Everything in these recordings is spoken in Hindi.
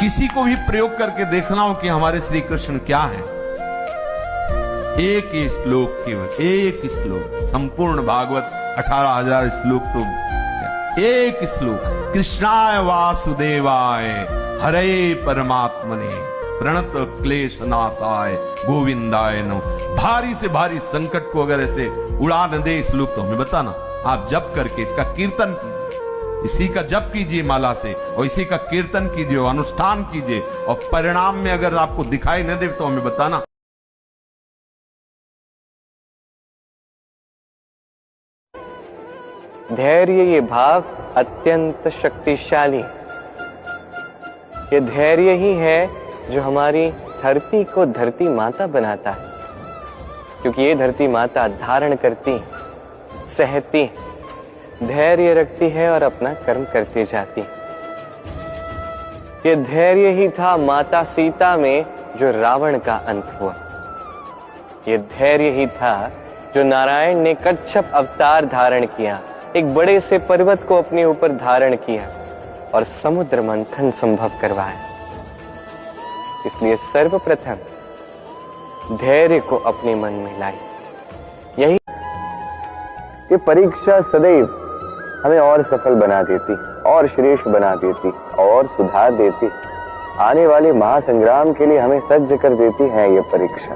किसी को भी प्रयोग करके देखना हो कि हमारे श्री कृष्ण क्या है, एक ही श्लोक, केवल एक श्लोक, संपूर्ण भागवत 18,000 श्लोक तो एक श्लोक, कृष्णाय वासुदेवाय हरे परमात्मने प्रणत क्लेश नाशाय गोविंदाय नमः। भारी से भारी संकट को अगर ऐसे उड़ा न दे श्लोक तो हमें बताना, आप जप करके इसका कीर्तन कीजिए, इसी का जप कीजिए माला से और इसी का कीर्तन कीजिए, अनुष्ठान कीजिए, और परिणाम में अगर आपको दिखाई न दे तो हमें बताना। धैर्य ये भाव अत्यंत शक्तिशाली, ये धैर्य ही है जो हमारी धरती को धरती माता बनाता है, क्योंकि ये धरती माता धारण करती, सहती, धैर्य रखती है और अपना कर्म करती जाती। ये धैर्य ही था माता सीता में जो रावण का अंत हुआ। ये धैर्य ही था जो नारायण ने कच्छप अवतार धारण किया, एक बड़े से पर्वत को अपने ऊपर धारण किया और समुद्र मंथन संभव करवाया। इसलिए सर्वप्रथम धैर्य को अपने मन में लाई। यही ये परीक्षा सदैव हमें और सफल बना देती, और श्रेष्ठ बना देती, और सुधार देती, आने वाले महासंग्राम के लिए हमें सज्ज कर देती है ये परीक्षा।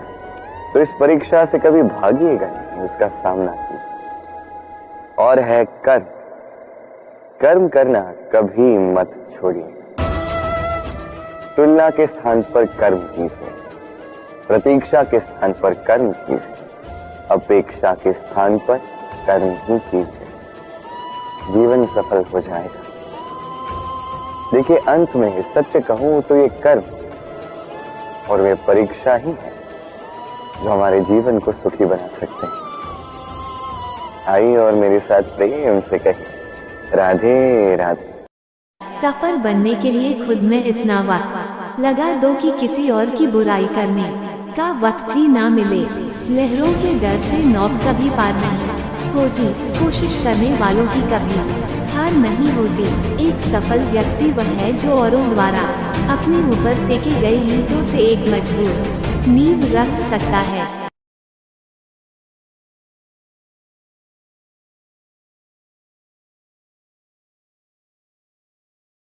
तो इस परीक्षा से कभी भागिएगा नहीं, उसका सामना कीजिए। और है कर्म, कर्म करना कभी मत छोड़िए। तुलना के स्थान पर कर्म कीजिए, प्रतीक्षा के स्थान पर कर्म कीजिए, अपेक्षा के स्थान पर कर्म ही कीजिए, जीवन सफल हो जाएगा। देखिए, अंत में सत्य कहूं तो ये कर्म और वे परीक्षा ही है जो हमारे जीवन को सुखी बना सकते हैं। आइए और मेरे साथ प्रेम से कहिए, राधे राधे। सफल बनने के लिए खुद में इतना वक्त लगा दो कि किसी और की बुराई करने का वक्त ही ना मिले। लहरों के डर से नौक कभी पार नहीं होती, कोशिश करने वालों की कभी हार नहीं होती। एक सफल व्यक्ति वह है जो औरों द्वारा अपने ऊपर फेंकी गई ईंटों से एक मजबूत नींव रख सकता है।